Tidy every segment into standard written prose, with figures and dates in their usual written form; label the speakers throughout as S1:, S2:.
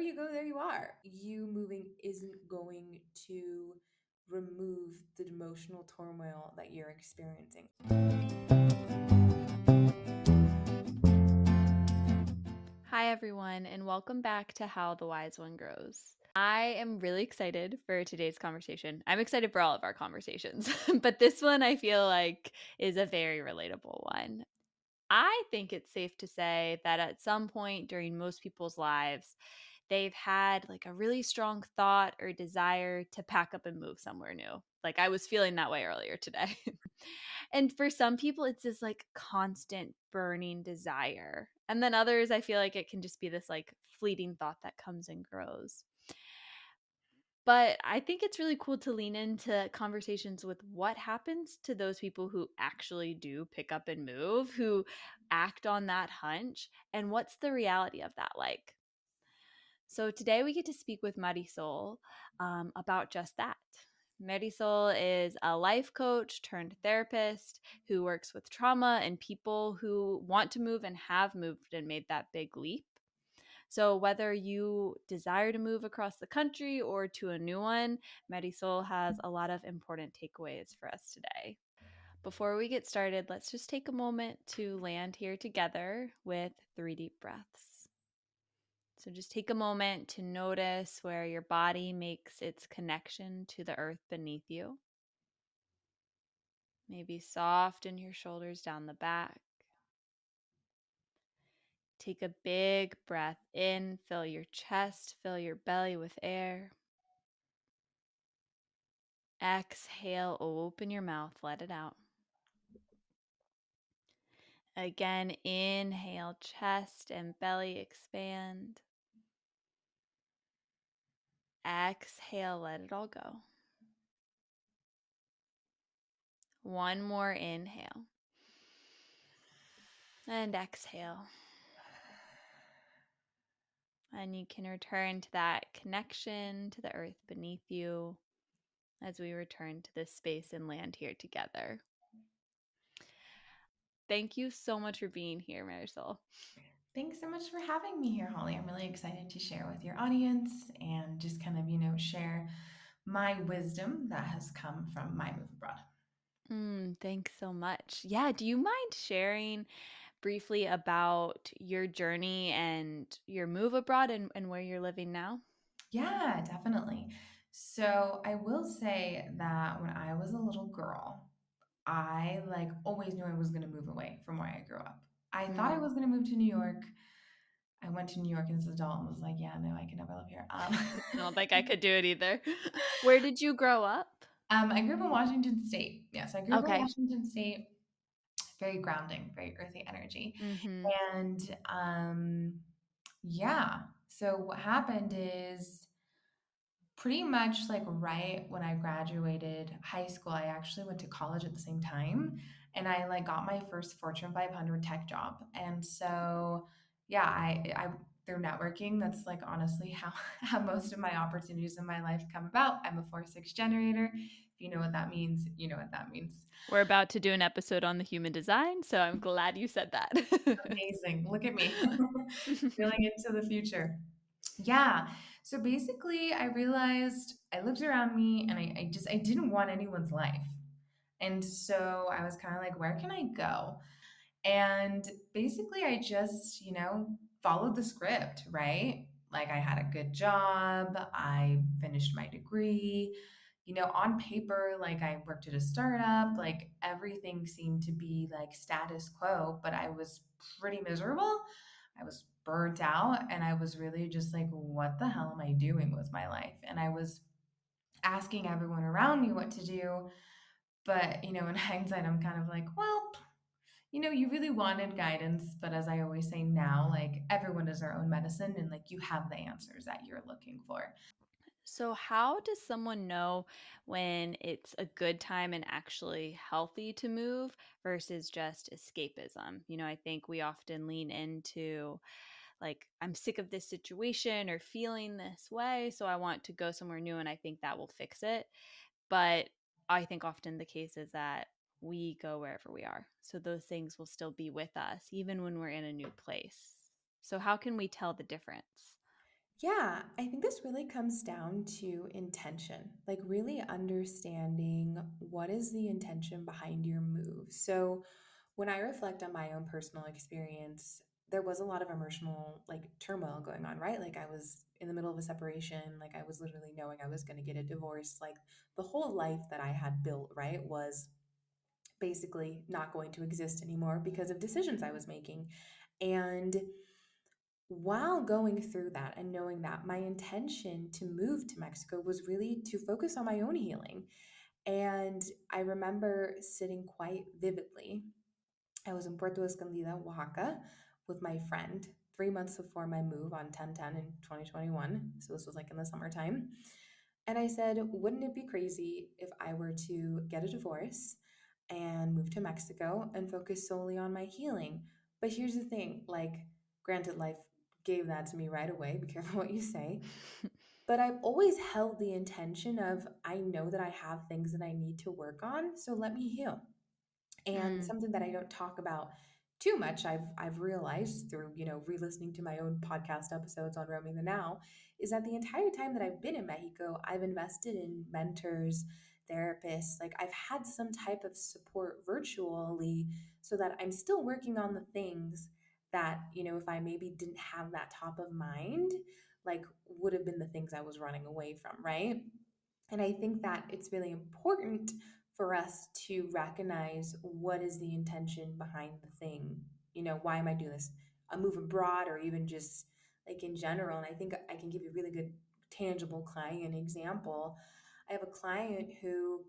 S1: you go, there you are. You moving isn't going to remove the emotional turmoil that you're experiencing.
S2: Hi, everyone, and welcome back to How the Wise One Grows. I am really excited for today's conversation. I'm excited for all of our conversations, but this one I feel like is a very relatable one. I think it's safe to say that at some point during most people's lives, they've had like a really strong thought or desire to pack up and move somewhere new. Like I was feeling that way earlier today. And for some people, it's this like constant burning desire. And then others, I feel like it can just be this like fleeting thought that comes and grows. But I think it's really cool to lean into conversations with what happens to those people who actually do pick up and move, who act on that hunch, and what's the reality of that like. So today we get to speak with Marisol about just that. Marisol is a life coach turned therapist who works with trauma and people who want to move and have moved and made that big leap. So, whether you desire to move across the country or to a new one, Marisol has a lot of important takeaways for us today. Before we get started, let's just take a moment to land here together with 3 deep breaths. So, just take a moment to notice where your body makes its connection to the earth beneath you. Maybe soften your shoulders down the back. Take a big breath in, fill your chest, fill your belly with air. Exhale, open your mouth, let it out. Again, inhale, chest and belly expand. Exhale, let it all go. One more inhale. And exhale. And you can return to that connection to the earth beneath you as we return to this space and land here together. Thank you so much for being here, Marisol.
S1: Thanks so much for having me here, Holly. I'm really excited to share with your audience and just kind of, share my wisdom that has come from my move abroad.
S2: Thanks so much. Yeah, do you mind sharing briefly about your journey and your move abroad and where you're living now?
S1: Yeah, definitely. So I will say that when I was a little girl, I like always knew I was going to move away from where I grew up. I thought I
S2: Mm.
S1: was going to move to New York. I went to New York as an adult and was like, yeah, no, I can never live here.
S2: I don't think I could do it either. Where did you grow up?
S1: I grew up in Washington State. Yes, I grew up in
S2: Okay.
S1: Washington State. Very grounding, very earthy energy.
S2: Mm-hmm.
S1: And yeah, so what happened is pretty much like right when I graduated high school, I actually went to college at the same time and I like got my first Fortune 500 tech job. And so yeah, I through networking, that's like honestly how how most of my opportunities in my life come about. I'm a 4-6 generator. If you know what that means, you know what that means.
S2: We're about to do an episode on the human design, so I'm glad you said that.
S1: Amazing. Look at me. Feeling into the future. Yeah. So basically, I realized I looked around me and I didn't want anyone's life. And so I was kind of like, where can I go? And basically, I just, followed the script, right? Like I had a good job, I finished my degree. On paper, like I worked at a startup, like everything seemed to be like status quo, but I was pretty miserable. I was burnt out and I was really just like, what the hell am I doing with my life? And I was asking everyone around me what to do. But, in hindsight, I'm kind of like, well, you really wanted guidance, but as I always say now, like everyone is their own medicine and like you have the answers that you're looking for.
S2: So, how does someone know when it's a good time and actually healthy to move versus just escapism? I think we often lean into like, I'm sick of this situation or feeling this way, so I want to go somewhere new and I think that will fix it. But I think often the case is that we go wherever we are. So those things will still be with us even when we're in a new place. So, how can we tell the difference?
S1: Yeah, I think this really comes down to intention, like really understanding what is the intention behind your move. So, when I reflect on my own personal experience, there was a lot of emotional like turmoil going on, right? Like I was in the middle of a separation, like I was literally knowing I was going to get a divorce, like the whole life that I had built, right, was basically not going to exist anymore because of decisions I was making. And while going through that and knowing that, my intention to move to Mexico was really to focus on my own healing. And I remember sitting quite vividly. I was in Puerto Escondida, Oaxaca, with my friend 3 months before my move on 10/10 in 2021. So this was like in the summertime. And I said, wouldn't it be crazy if I were to get a divorce and move to Mexico and focus solely on my healing? But here's the thing, like, granted, life gave that to me right away. Be careful what you say. But I've always held the intention of I know that I have things that I need to work on, so let me heal. And
S2: Mm,
S1: something that I don't talk about too much, I've realized through, re-listening to my own podcast episodes on roaming the now, is that the entire time that I've been in Mexico, I've invested in mentors, therapists, like I've had some type of support virtually so that I'm still working on the things that, if I maybe didn't have that top of mind, like would have been the things I was running away from, right? And I think that it's really important for us to recognize what is the intention behind the thing. Why am I doing this? A move abroad or even just like in general. And I think I can give you a really good tangible client example. I have a client who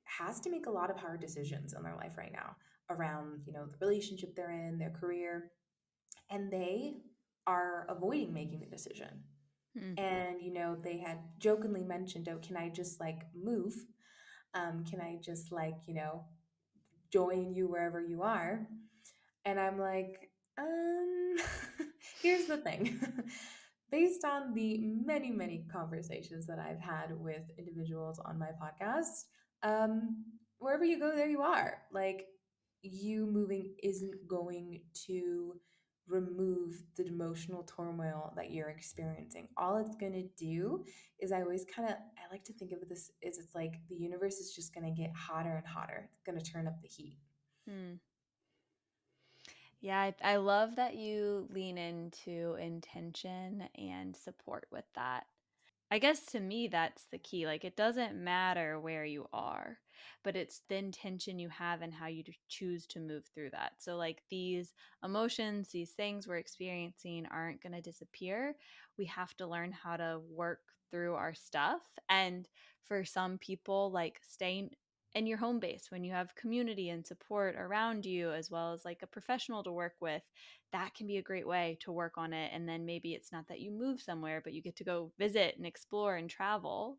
S1: has to make a lot of hard decisions in their life right now around, the relationship they're in, their career, and they are avoiding making the decision.
S2: mm,
S1: And, they had jokingly mentioned, oh, can I just like move? Can I just like, join you wherever you are? And I'm like, um, here's the thing. Based on the many, many conversations that I've had with individuals on my podcast, wherever you go, there you are. Like, you moving isn't going to remove the emotional turmoil that you're experiencing. All it's going to do is I like to think of this is it's like the universe is just going to get hotter and hotter. It's going to turn up the heat.
S2: mm. Yeah, I love that you lean into intention and support with that. I guess to me, that's the key. Like, it doesn't matter where you are, but it's the intention you have and how you choose to move through that. So, like, these emotions, these things we're experiencing aren't going to disappear. We have to learn how to work through our stuff. And for some people, like, staying in your home base when you have community and support around you, as well as like a professional to work with, that can be a great way to work on it. And then maybe it's not that you move somewhere, but you get to go visit and explore and travel.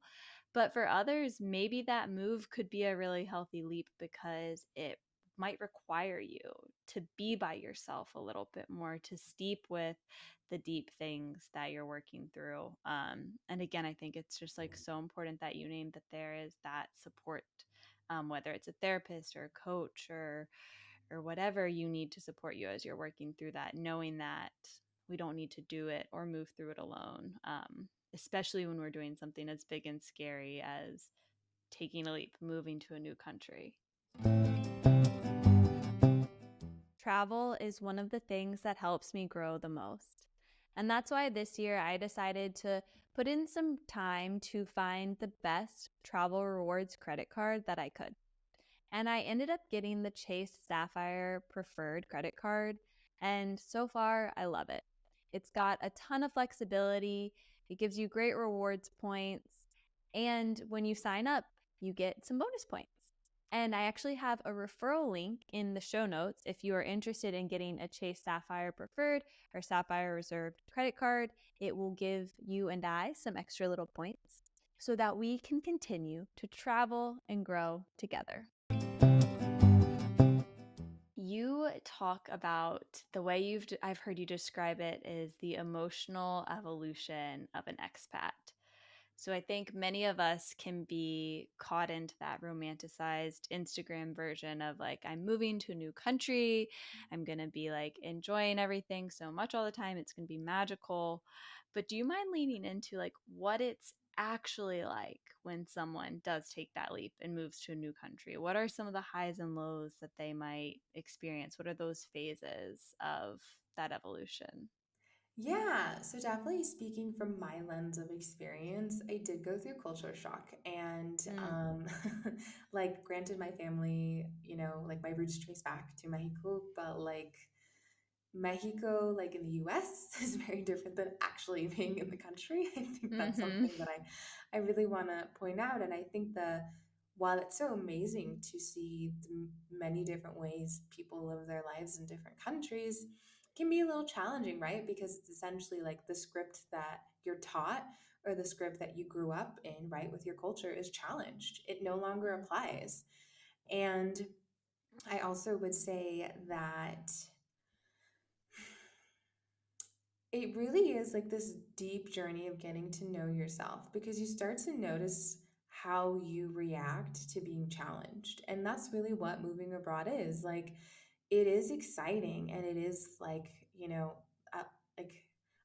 S2: But for others, maybe that move could be a really healthy leap because it might require you to be by yourself a little bit more, to steep with the deep things that you're working through. And again, I think it's just like so important that you name that there is that support, whether it's a therapist or a coach or whatever you need to support you as you're working through that, knowing that we don't need to do it or move through it alone, especially when we're doing something as big and scary as taking a leap, moving to a new country. Travel is one of the things that helps me grow the most. And that's why this year I decided to put in some time to find the best travel rewards credit card that I could. And I ended up getting the Chase Sapphire Preferred credit card. And so far, I love it. It's got a ton of flexibility, it gives you great rewards points. And when you sign up, you get some bonus points. And I actually have a referral link in the show notes if you are interested in getting a Chase Sapphire Preferred or Sapphire Reserved credit card. It will give you and I some extra little points so that we can continue to travel and grow together. You talk about the way I've heard you describe it is the emotional evolution of an expat. So I think many of us can be caught into that romanticized Instagram version of like, I'm moving to a new country. I'm going to be like enjoying everything so much all the time. It's going to be magical. But do you mind leaning into like what it's actually like when someone does take that leap and moves to a new country? What are some of the highs and lows that they might experience? What are those phases of that evolution?
S1: Yeah, so definitely speaking from my lens of experience, I did go through culture shock and
S2: Mm.
S1: like granted my family, you know, like my roots trace back to Mexico, but like Mexico, like in the US, is very different than actually being in the country. I think that's
S2: Mm-hmm.
S1: something that I really want to point out. And I think that while it's so amazing to see the many different ways people live their lives in different countries, it can be a little challenging, right? Because it's essentially like the script that you're taught or the script that you grew up in, right, with your culture is challenged. It no longer applies. And I also would say that it really is like this deep journey of getting to know yourself because you start to notice how you react to being challenged. And that's really what moving abroad is. Like, it is exciting and it is like, uh, like,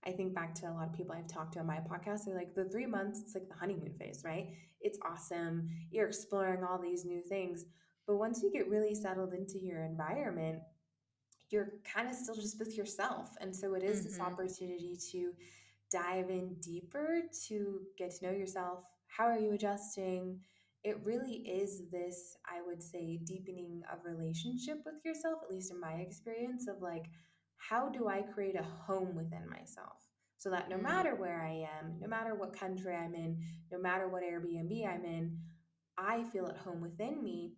S1: I think back to a lot of people I've talked to on my podcast. They're like, the 3 months, it's like the honeymoon phase, right? It's awesome. You're exploring all these new things. But once you get really settled into your environment, you're kind of still just with yourself. And so it is this
S2: Mm-hmm.
S1: opportunity to dive in deeper to get to know yourself. How are you adjusting? It really is this, I would say, deepening of relationship with yourself, at least in my experience, of like, how do I create a home within myself? So that no
S2: Mm.
S1: matter where I am, no matter what country I'm in, no matter what Airbnb I'm in, I feel at home within me,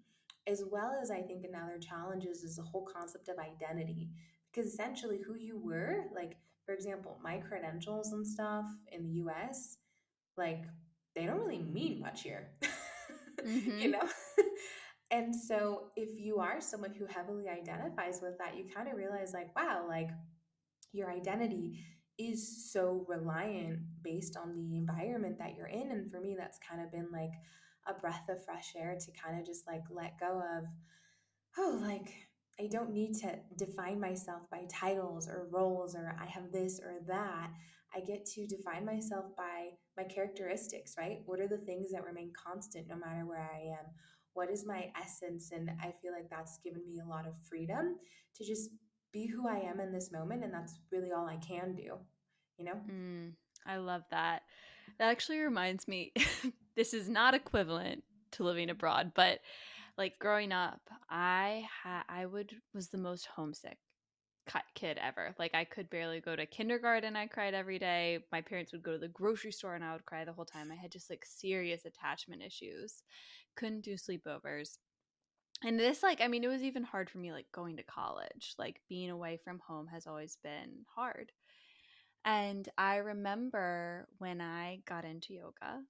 S1: as well as I think another challenge is the whole concept of identity. Because essentially, who you were, like, for example, my credentials and stuff in the US, like, they don't really mean much here, you
S2: Mm-hmm.
S1: know? And so, if you are someone who heavily identifies with that, you kind of realize, like, wow, like, your identity is so reliant based on the environment that you're in. And for me, that's kind of been like a breath of fresh air to kind of just like let go of, oh, like I don't need to define myself by titles or roles or I have this or that. I get to define myself by my characteristics, right? What are the things that remain constant no matter where I am? What is my essence? And I feel like that's given me a lot of freedom to just be who I am in this moment. And that's really all I can do, you know?
S2: Mm, I love that. That actually reminds me, this is not equivalent to living abroad, but like growing up, I would was the most homesick kid ever. Like I could barely go to kindergarten. I cried every day. My parents would go to the grocery store and I would cry the whole time. I had just like serious attachment issues. Couldn't do sleepovers. And this like I mean it was even hard for me like going to college. Like being away from home has always been hard. And I remember when I got into yoga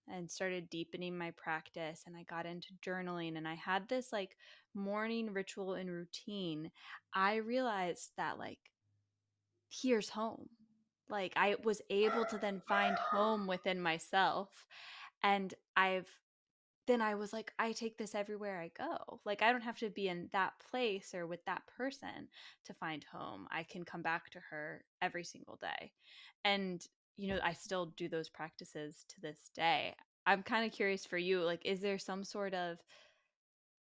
S2: and started deepening my practice and I got into journaling and I had this like morning ritual and routine, I realized that like here's home. Like I was able to then find home within myself. And I was like, I take this everywhere I go. Like, I don't have to be in that place or with that person to find home. I can come back to her every single day. And, I still do those practices to this day. I'm kind of curious for you, like, is there some sort of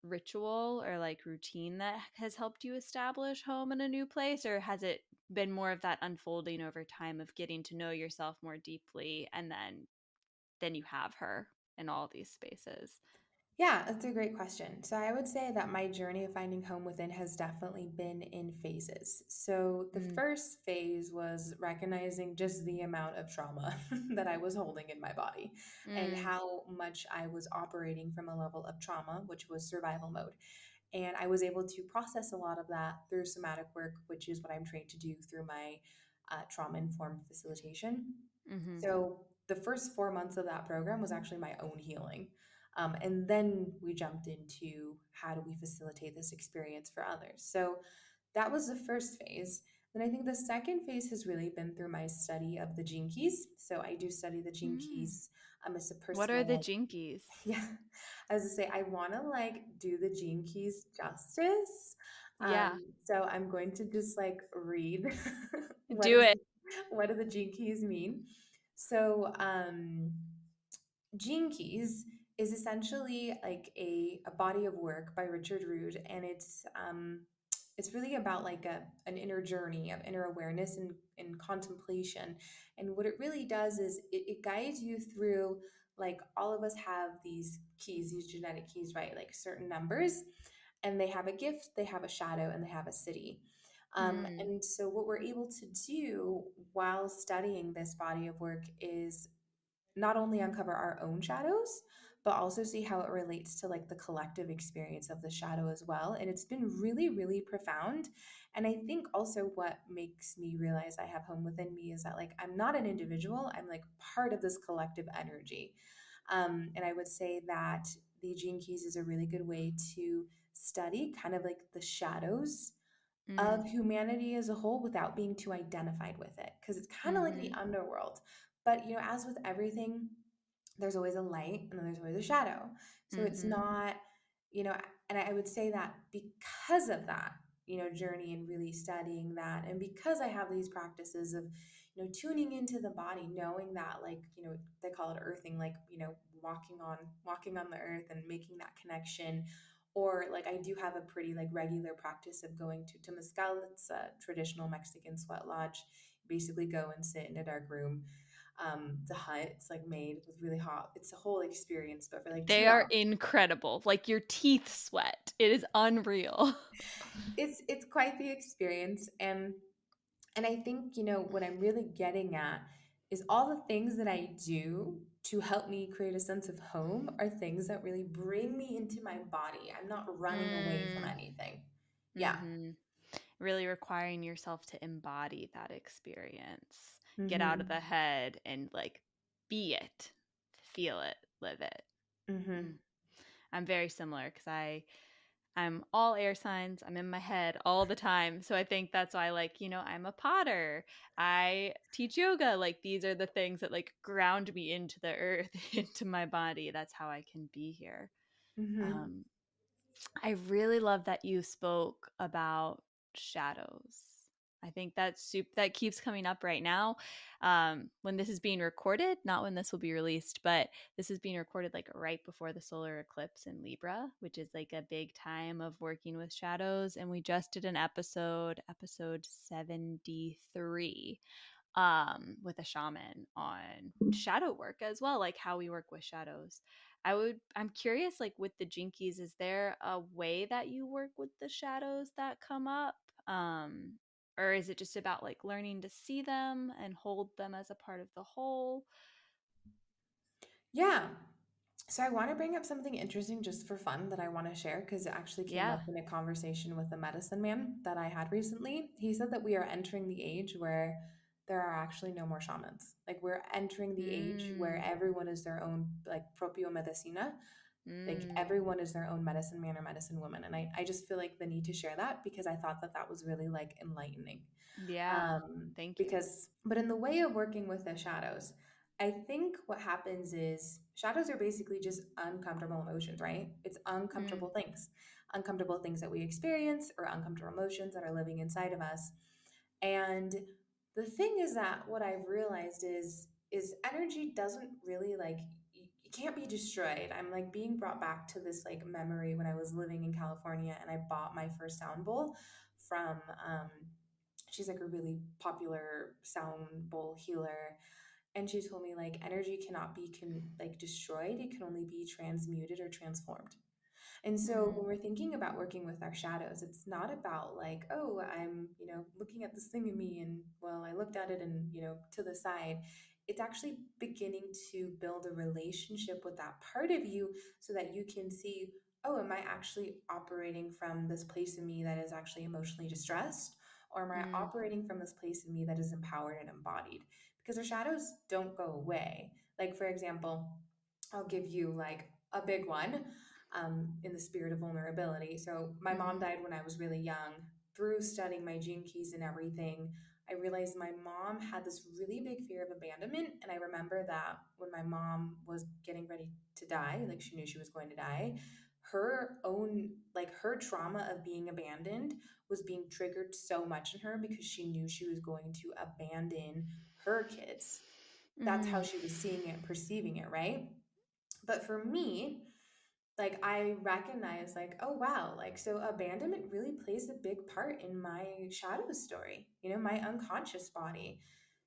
S2: ritual or like routine that has helped you establish home in a new place? Or has it been more of that unfolding over time of getting to know yourself more deeply and then you have her in all these spaces?
S1: Yeah, that's a great question. So I would say that my journey of finding home within has definitely been in phases. So the
S2: Mm.
S1: first phase was recognizing just the amount of trauma that I was holding in my body and
S2: Mm.
S1: how much I was operating from a level of trauma, which was survival mode. And I was able to process a lot of that through somatic work, which is what I'm trained to do through my trauma informed facilitation.
S2: Mhm.
S1: So the first 4 months of that program was actually my own healing. And then we jumped into how do we facilitate this experience for others. So that was the first phase. Then I think the second phase has really been through my study of the gene keys. So I do study the gene
S2: Mm.
S1: keys. It's a
S2: What are
S1: personal,
S2: the
S1: like,
S2: jinkies?
S1: yeah, as I say, I want to like do the gene keys justice.
S2: Yeah,
S1: So I'm going to just like read what
S2: do
S1: is
S2: it.
S1: what do the gene keys mean. So Gene Keys is essentially like a body of work by Richard Rood, and it's really about like an inner journey of inner awareness and contemplation. And what it really does is it guides you through, like, all of us have these keys, these genetic keys, right? Like certain numbers, and they have a gift, they have a shadow, and they have a city.
S2: Mm,
S1: And so, what we're able to do while studying this body of work is not only uncover our own shadows, but also see how it relates to like the collective experience of the shadow as well. And it's been really, really profound. And I think also what makes me realize I have home within me is that, like, I'm not an individual, I'm like part of this collective energy. And I would say that the Gene Keys is a really good way to study kind of like the shadows
S2: mm,
S1: of humanity as a whole without being too identified with it, because it's kind of like the
S2: mm-hmm,
S1: underworld. But as with everything, there's always a light and then there's always a shadow. So it's
S2: mm-hmm,
S1: not, you know, and I would say that because of that, journey and really studying that, and because I have these practices of, tuning into the body, knowing that, like, they call it earthing, like, walking on the earth and making that connection. Or like I do have a pretty like regular practice of going to Temazcal. It's a traditional Mexican sweat lodge. Basically go and sit in a dark room. The hut, it's like made with really hot. It's a whole experience, but for like
S2: They
S1: two
S2: are
S1: hours.
S2: incredible. Like your teeth sweat. It is unreal.
S1: It's quite the experience, and I think what I'm really getting at is all the things that I do to help me create a sense of home are things that really bring me into my body. I'm not running away from
S2: Mm,
S1: anything. Yeah.
S2: mm-hmm. Really requiring yourself to embody that experience. Get out of
S1: Mm-hmm.
S2: the head and like be it, feel it, live it.
S1: Mm-hmm.
S2: Mm. I'm very similar because I'm all air signs. I'm in my head all the time. So I think that's why, like, I'm a potter. I teach yoga. Like, these are the things that like ground me into the earth, into my body. That's how I can be here.
S1: Mm-hmm.
S2: Um, I really love that you spoke about shadows. I think that keeps coming up right now. When this is being recorded, not when this will be released, but this is being recorded like right before the solar eclipse in Libra, which is like a big time of working with shadows. And we just did an episode 73, with a shaman on shadow work as well, like how we work with shadows. I'm curious, like with the jinkies, is there a way that you work with the shadows that come up? Um, or is it just about like learning to see them and hold them as a part of the whole?
S1: Yeah. So I want to bring up something interesting just for fun that I want to share, because it actually came
S2: Yeah.
S1: up in a conversation with a medicine man that I had recently. He said that we are entering the age where there are actually no more shamans. Like, we're entering the age where
S2: Mm,
S1: everyone is their own like proprio medicina. Like,
S2: mm,
S1: everyone is their own medicine man or medicine woman. And I just feel like the need to share that, because I thought that that was really like enlightening.
S2: yeah. Thank you.
S1: But in the way of working with the shadows, I think what happens is shadows are basically just uncomfortable emotions, right? It's
S2: Mm,
S1: uncomfortable things that we experience, or uncomfortable emotions that are living inside of us. And the thing is that what I've realized is energy doesn't really like, you can't be destroyed. I'm like being brought back to this like memory when I was living in California and I bought my first sound bowl from she's like a really popular sound bowl healer, and she told me like energy cannot be like destroyed, it can only be transmuted or transformed. And so
S2: mm,
S1: when we're thinking about working with our shadows, it's not about like, oh, I'm, looking at this thing in me and, well, I looked at it and, to the side. It's actually beginning to build a relationship with that part of you, so that you can see, oh, am I actually operating from this place in me that is actually emotionally distressed? Or am I
S2: mm,
S1: operating from this place in me that is empowered and embodied? Because our shadows don't go away. Like, for example, I'll give you like a big one, in the spirit of vulnerability. So my mom
S2: mm-hmm.
S1: died when I was really young, through studying my gene keys and everything, I realized my mom had this really big fear of abandonment. And I remember that when my mom was getting ready to die, like she knew she was going to die, her own, like her trauma of being abandoned was being triggered so much in her because she knew she was going to abandon her kids. That's how
S2: Mm.
S1: she was seeing it and perceiving it, right? But for me, like I recognize like, oh wow, like so abandonment really plays a big part in my shadow story, my unconscious body.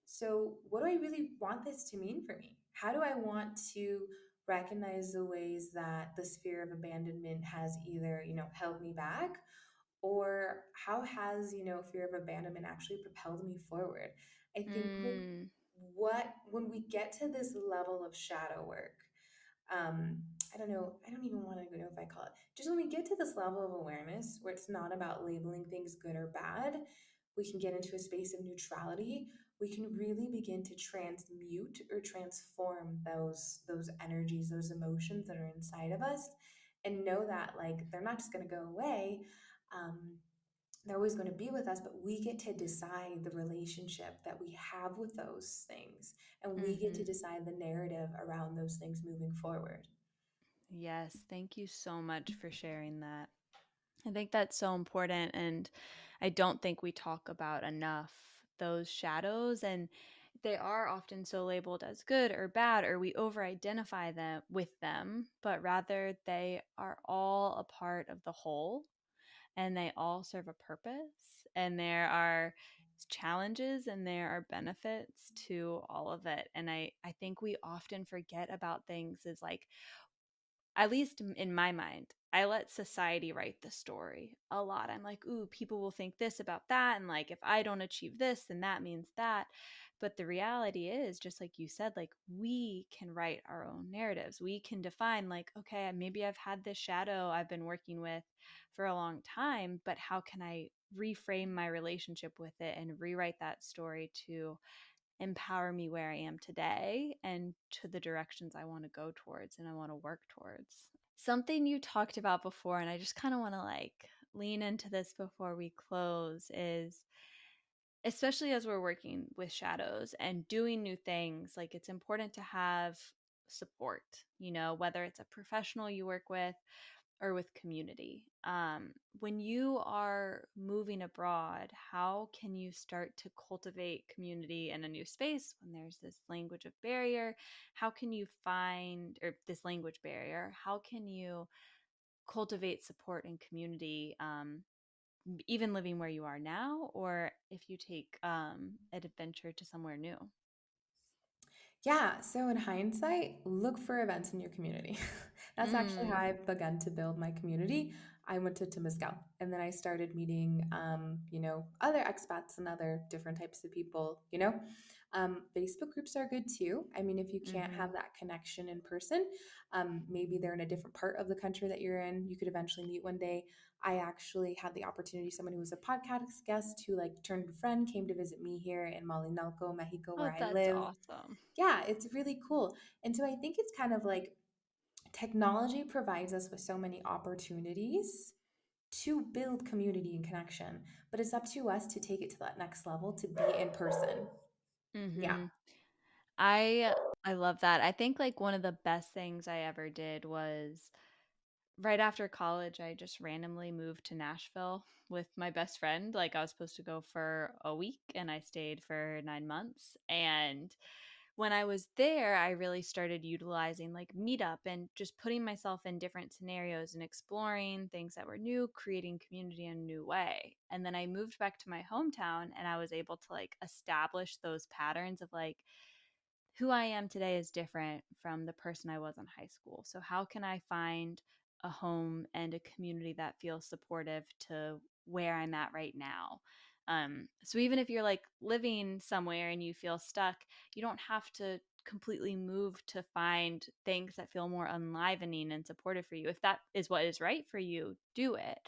S1: So what do I really want this to mean for me? How do I want to recognize the ways that the sphere of abandonment has either, held me back, or how has, fear of abandonment actually propelled me forward? I think
S2: Mm.
S1: when we get to this level of shadow work, I don't know, I don't even want to know if I call it, just when we get to this level of awareness where it's not about labeling things good or bad, we can get into a space of neutrality. We can really begin to transmute or transform those energies, those emotions that are inside of us, and know that like they're not just going to go away. um, they're always going to be with us, but we get to decide the relationship that we have with those things, and we get to
S2: Mhm.
S1: decide the narrative around those things moving forward.
S2: Yes, thank you so much for sharing that. I think that's so important, and I don't think we talk about enough those shadows, and they are often so labeled as good or bad, or we over identify them with them, but rather they are all a part of the whole, and they all serve a purpose, and there are challenges and there are benefits to all of it. And I think we often forget about things as like, at least in my mind, I let society write the story a lot. I'm like, ooh, people will think this about that. And like, if I don't achieve this, then that means that. But the reality is, just like you said, like we can write our own narratives. We can define, like, okay, maybe I've had this shadow I've been working with for a long time, but how can I reframe my relationship with it and rewrite that story to empower me where I am today and to the directions I want to go towards and I want to work towards. Something you talked about before, and I just kind of want to like lean into this before we close, is especially as we're working with shadows and doing new things, like it's important to have support, whether it's a professional you work with or with community. When you are moving abroad, how can you start to cultivate community in a new space when there's this language of barrier? How can you find, or this language barrier, how can you cultivate support and community, even living where you are now, or if you take an adventure to somewhere new?
S1: Yeah, so in hindsight, look for events in your community. That's actually how
S2: Mm.
S1: I've begun to build my community. I went to Temescal, and then I started meeting, other expats and other different types of people. Facebook groups are good too. I mean, if you can't
S2: Mm-hmm.
S1: have that connection in person, maybe they're in a different part of the country that you're in. You could eventually meet one day. I actually had the opportunity, someone who was a podcast guest who like turned a friend came to visit me here in Malinalco, Mexico,
S2: Oh,
S1: where I
S2: that's
S1: live.
S2: awesome.
S1: Yeah, it's really cool. And so I think it's kind of like technology provides us with so many opportunities to build community and connection, but it's up to us to take it to that next level, to be in person. Yeah.
S2: Mm-hmm. I love that. I think like one of the best things I ever did was right after college, I just randomly moved to Nashville with my best friend. Like I was supposed to go for a week and I stayed for 9 months. And when I was there, I really started utilizing like Meetup and just putting myself in different scenarios and exploring things that were new, creating community in a new way. And then I moved back to my hometown and I was able to like establish those patterns of like, who I am today is different from the person I was in high school. So, how can I find a home and a community that feels supportive to where I'm at right now? So, even if you're like living somewhere and you feel stuck, you don't have to completely move to find things that feel more enlivening and supportive for you. If that is what is right for you, do it.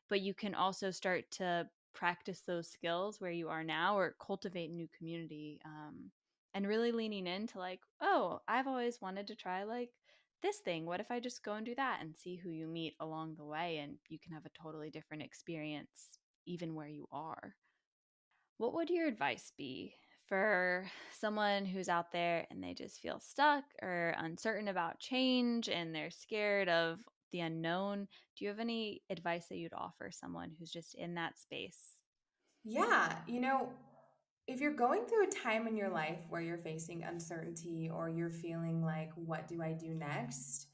S2: But you can also start to practice those skills where you are now or cultivate new community. And really leaning into like, oh, I've always wanted to try like this thing. What if I just go and do that and see who you meet along the way and you can have a totally different experience even where you are. What would your advice be for someone who's out there and they just feel stuck or uncertain about change and they're scared of the unknown? Do you have any advice that you'd offer someone who's just in that space?
S1: Yeah, if you're going through a time in your life where you're facing uncertainty or you're feeling like, what do I do next?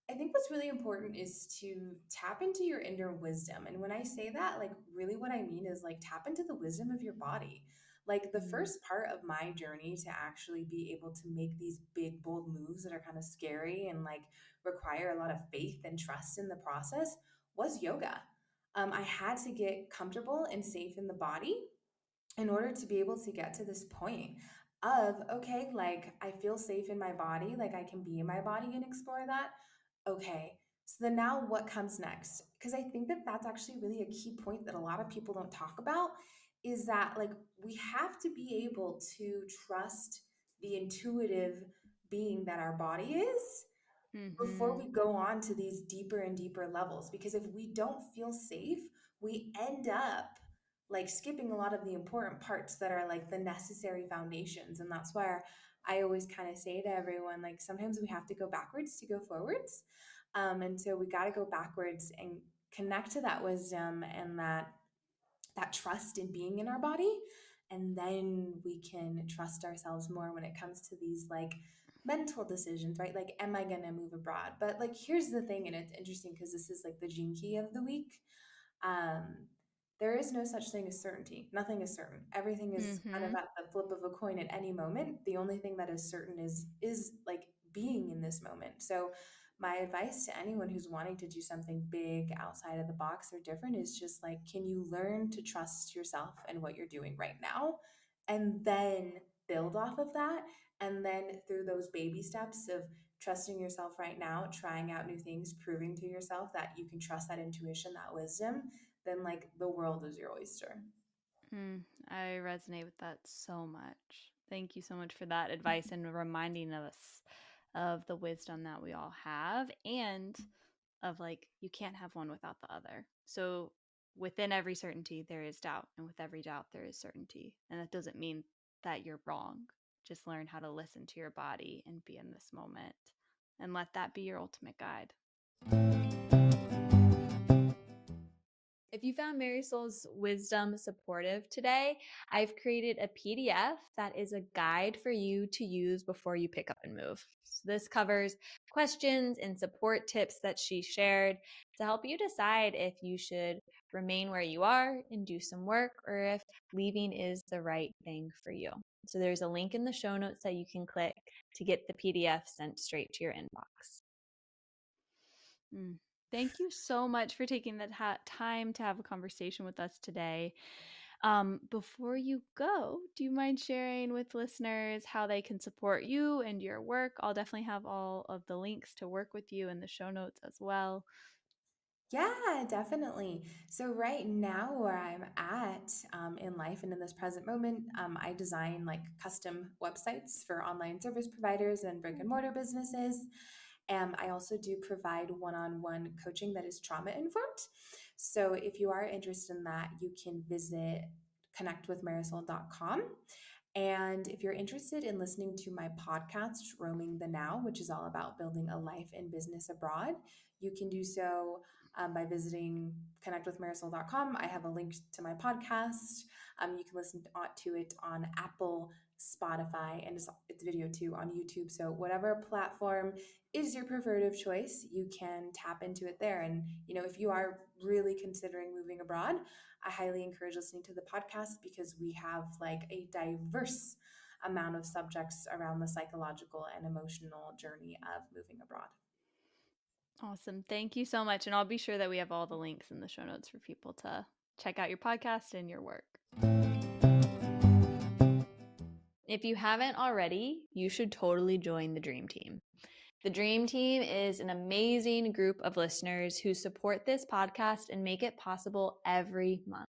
S1: I think what's really important is to tap into your inner wisdom. And when I say that, like, really what I mean is like tap into the wisdom of your body. Like, the
S2: Mm,
S1: first part of my journey to actually be able to make these big, bold moves that are kind of scary and like require a lot of faith and trust in the process was yoga. I had to get comfortable and safe in the body in order to be able to get to this point of, okay, like I feel safe in my body, like I can be in my body and explore that. Okay, so then now what comes next? Because I think that that's actually really a key point that a lot of people don't talk about, is that like we have to be able to trust the intuitive being that our body is before
S2: mm-hmm.
S1: we go on to these deeper and deeper levels. Because if we don't feel safe, we end up like skipping a lot of the important parts that are like the necessary foundations. And that's where I always kind of say to everyone, like, sometimes we have to go backwards to go forwards. And so we got to go backwards and connect to that wisdom and that trust in being in our body, and then we can trust ourselves more when it comes to these like mental decisions, right? Like, am I going to move abroad? But like, here's the thing, and it's interesting because this is like the gene key of the week. um, there is no such thing as certainty. Nothing is certain. Everything is kind of
S2: Mm-hmm.
S1: at the flip of a coin at any moment. The only thing that is certain is like being in this moment. So my advice to anyone who's wanting to do something big outside of the box or different is just like, can you learn to trust yourself and what you're doing right now, and then build off of that. And then through those baby steps of trusting yourself right now, trying out new things, proving to yourself that you can trust that intuition, that wisdom, then like the world is your oyster.
S2: Mm, I resonate with that so much. Thank you so much for that advice and reminding us of the wisdom that we all have and of like you can't have one without the other. So within every certainty there is doubt, and with every doubt there is certainty. And that doesn't mean that you're wrong. Just learn how to listen to your body and be in this moment and let that be your ultimate guide. If you found Marisol's wisdom supportive today, I've created a PDF that is a guide for you to use before you pick up and move. So this covers questions and support tips that she shared to help you decide if you should remain where you are and do some work, or if leaving is the right thing for you. So there's a link in the show notes that you can click to get the PDF sent straight to your inbox. Mm. Thank you so much for taking the time to have a conversation with us today. Before you go, do you mind sharing with listeners how they can support you and your work? I'll definitely have all of the links to work with you in the show notes as well.
S1: Yeah, definitely. So right now, where I'm at in life and in this present moment, I design like custom websites for online service providers and brick and mortar businesses. And I also do provide one-on-one coaching that is trauma informed. So if you are interested in that, you can visit connectwithmarisol.com. And if you're interested in listening to my podcast, Roaming the Now, which is all about building a life and business abroad, you can do so by visiting connectwithmarisol.com. I have a link to my podcast. You can listen to it on Apple, Spotify, and it's video too on YouTube. So whatever platform is your preferred of choice, you can tap into it there. And if you are really considering moving abroad, I highly encourage listening to the podcast because we have like a diverse amount of subjects around the psychological and emotional journey of moving abroad.
S2: Awesome. Thank you so much. And I'll be sure that we have all the links in the show notes for people to check out your podcast and your work. If you haven't already, you should totally join the Dream Team. The Dream Team is an amazing group of listeners who support this podcast and make it possible every month.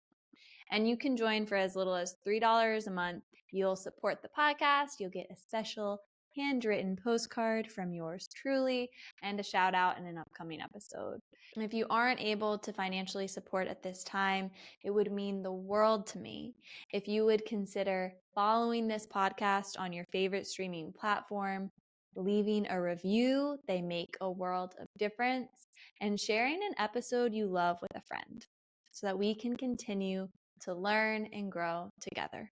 S2: And you can join for as little as $3 a month. You'll support the podcast. You'll get a special handwritten postcard from yours truly, and a shout out in an upcoming episode. And if you aren't able to financially support at this time, it would mean the world to me if you would consider following this podcast on your favorite streaming platform, leaving a review. They make a world of difference, and sharing an episode you love with a friend so that we can continue to learn and grow together.